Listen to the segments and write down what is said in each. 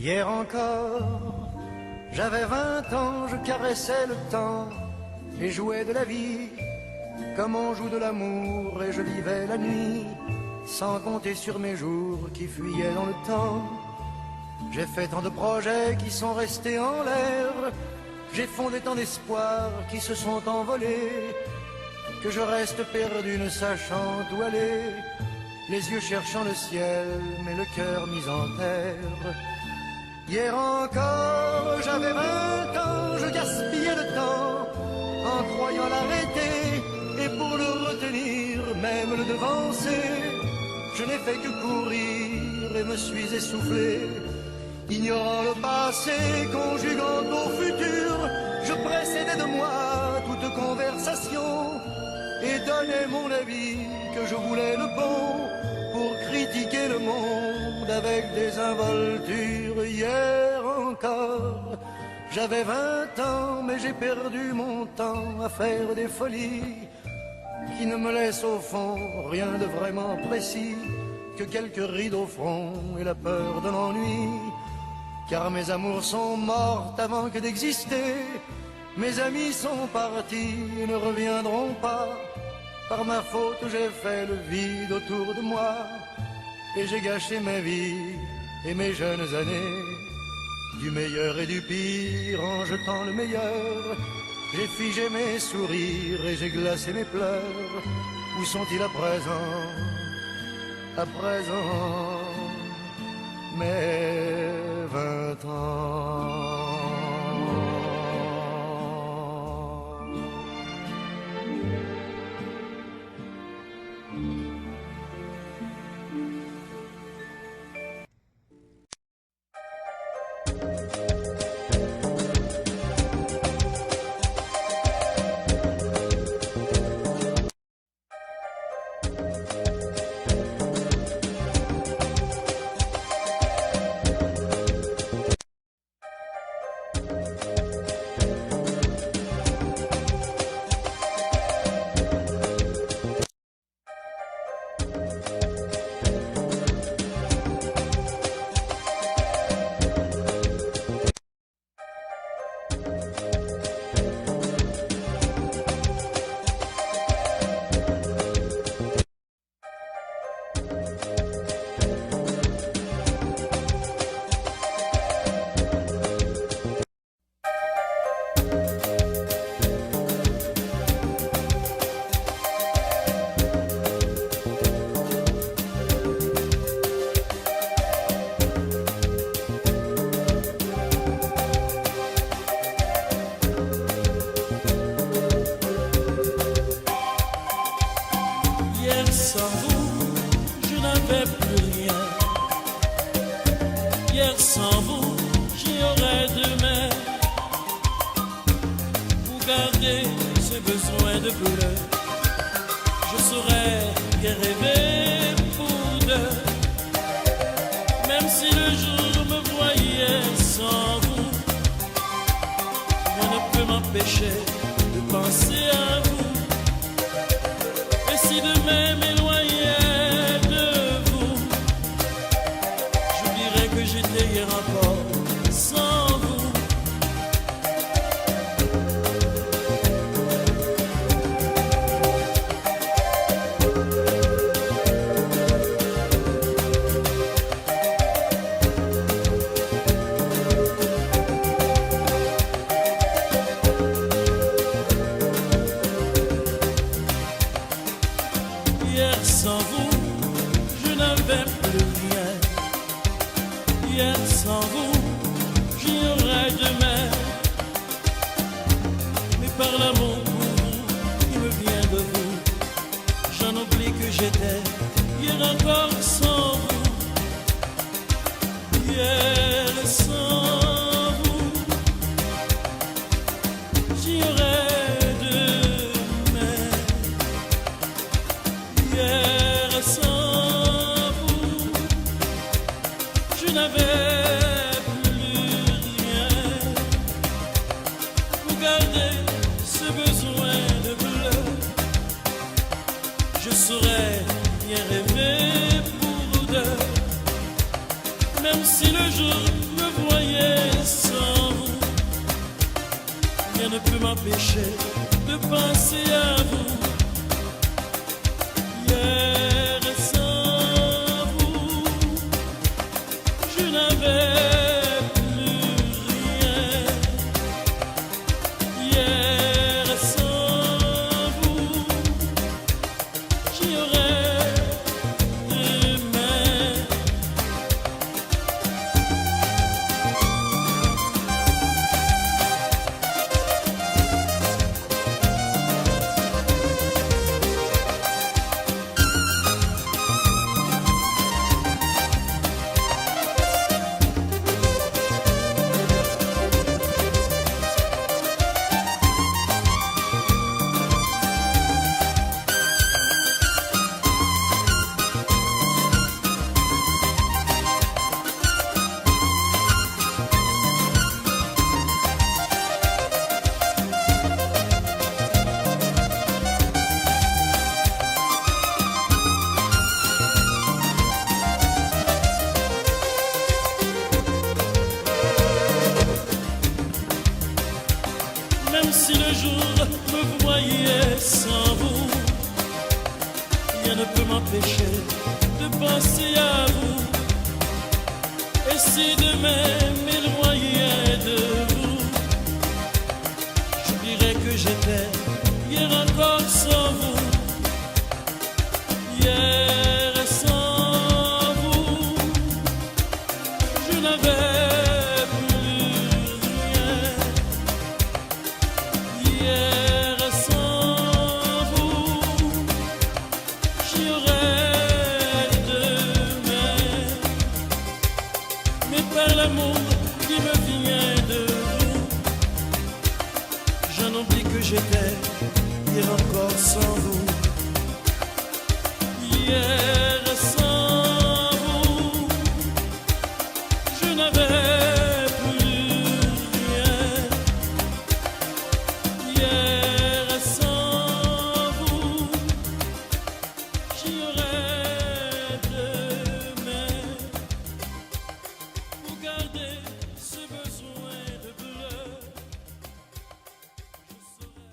Hier encore, j'avais 20 ans, je caressais le temps et jouais de la vie comme on joue de l'amour, et je vivais la nuit sans compter sur mes jours qui fuyaient dans le temps. J'ai fait tant de projets qui sont restés en l'air, j'ai fondé tant d'espoirs qui se sont envolés, que je reste perdu ne sachant où aller, les yeux cherchant le ciel mais le cœur mis en terre. Hier encore, j'avais 20 ans, je gaspillais le temps en croyant l'arrêter, et pour le retenir, même le devancer, je n'ai fait que courir et me suis essoufflé. Ignorant le passé, conjuguant au futur, je précédais de moi toute conversation et donnais mon avis que je voulais le bon pour critiquer le monde avec des involtures. Hier encore, j'avais 20 ans, mais j'ai perdu mon temps à faire des folies qui ne me laissent au fond rien de vraiment précis que quelques rides au front et la peur de l'ennui. Car mes amours sont mortes avant que d'exister, mes amis sont partis et ne reviendront pas. Par ma faute j'ai fait le vide autour de moi, et j'ai gâché ma vie et mes jeunes années. Du meilleur et du pire en jetant le meilleur, j'ai figé mes sourires et j'ai glacé mes pleurs. Où sont-ils à présent? À présent, mes 20 ans. Sans vous, je n'avais plus rien. Hier sans vous, j'y aurais demain. Pour garder ce besoin de pleurs, je saurais bien rêver pour deux. Même si le jour me voyait sans vous, je ne peux m'empêcher de penser à vous. Et si demain m'éloignait de vous, je dirais que j'étais hier encore sans vous. ne peut m'empêcher de penser à vous. Hier sans vous, je n'avais plus rien. Hier sans vous, j'y aurais demain. Même si le jour me voyait sans vous, rien ne peut m'empêcher de penser à vous. Et si demain m'éloignait de vous, j'oublierais que j'étais hier encore sans vous. Hier sans vous, je n'avais plus rien. Hier sans vous, j'y aurais demain. Mais par l'amour qui me vient de vous, j'en oublie que j'étais hier encore sans vous. Hier sans vous, je n'avais plus rien. Hier sans vous, j'y aurais demain. Pour garder ce besoin de bleu, je serai.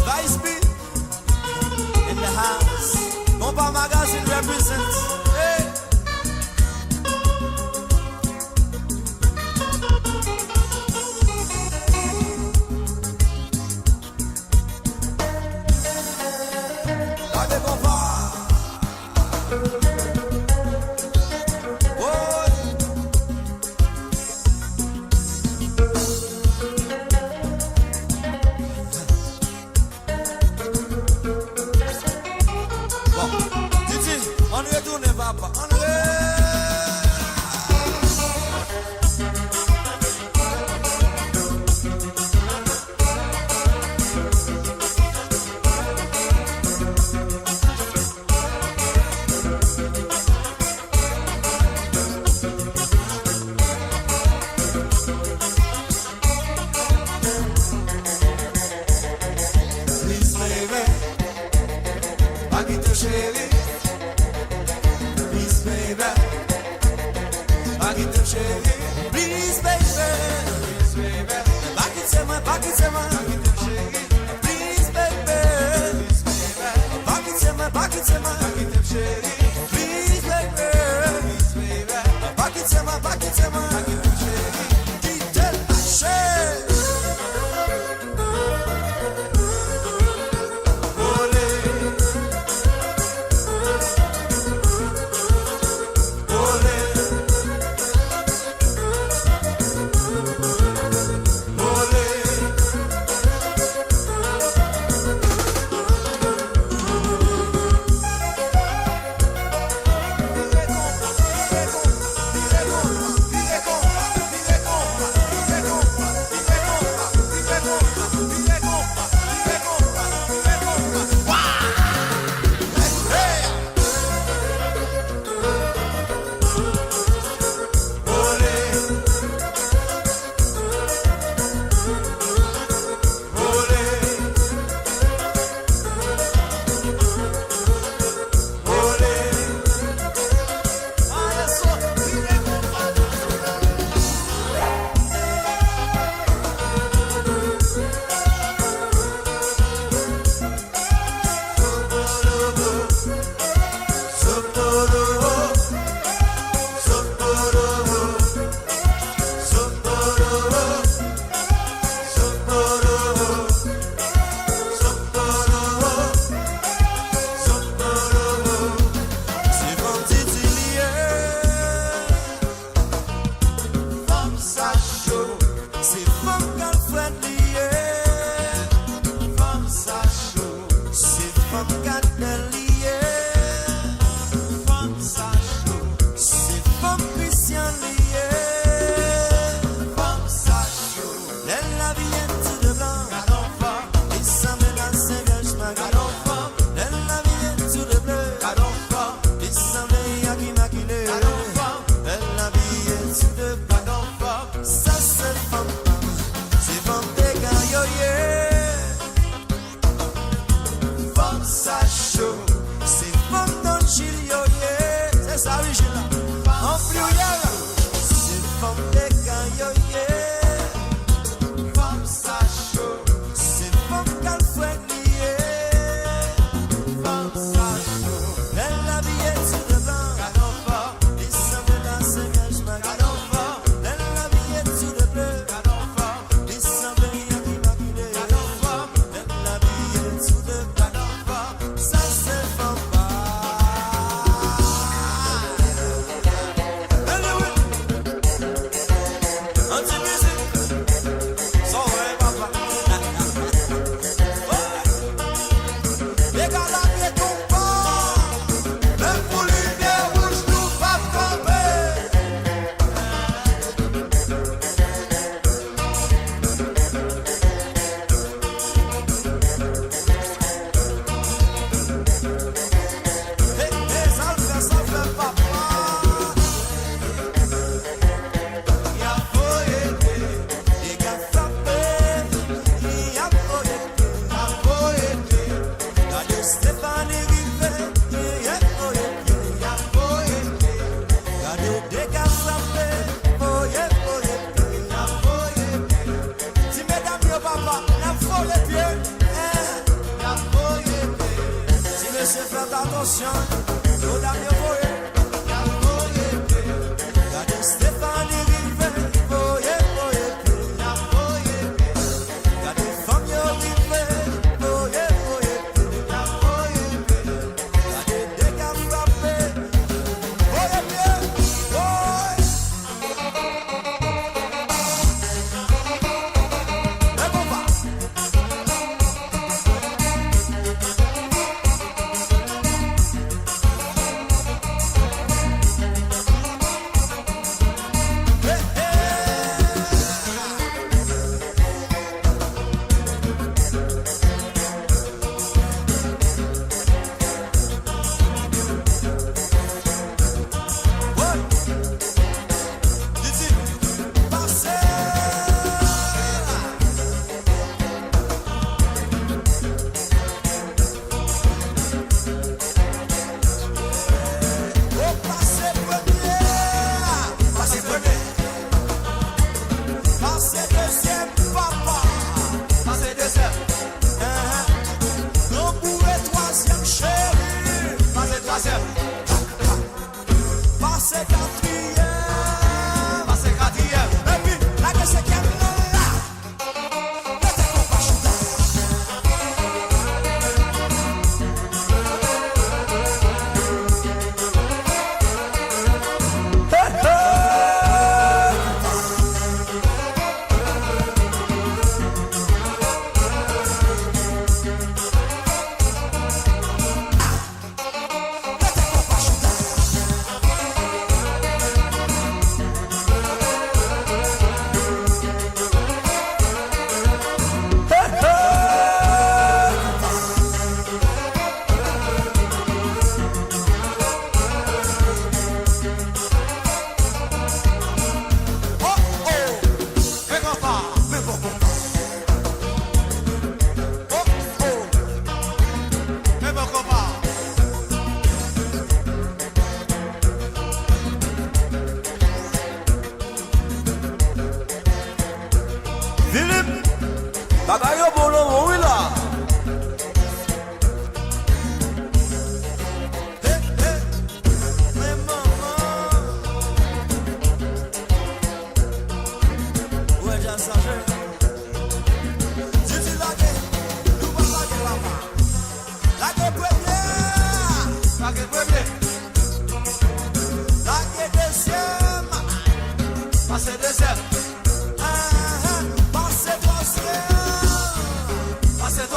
Vice B in the house. Bomba Magazine represents. Hey. Allez, Bomba. On retourne, papa. On Please, baby, Paquito Chevy. Please, baby, Paquito Chevy. Please, baby, Paquito Chevy.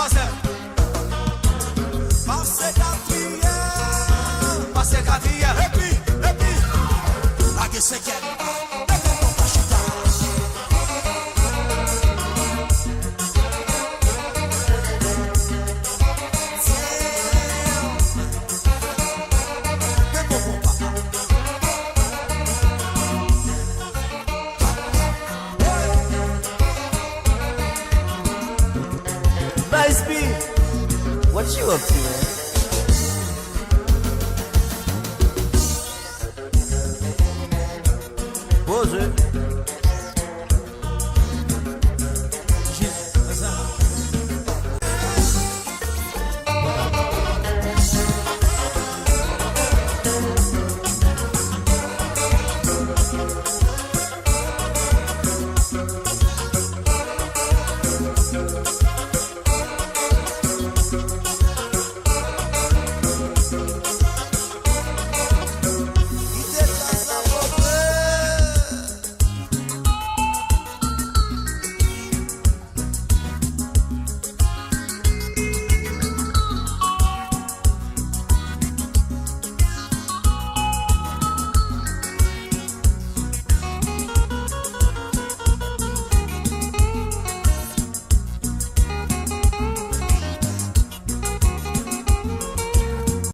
Passe Vice B, what you up to, man? Pose it.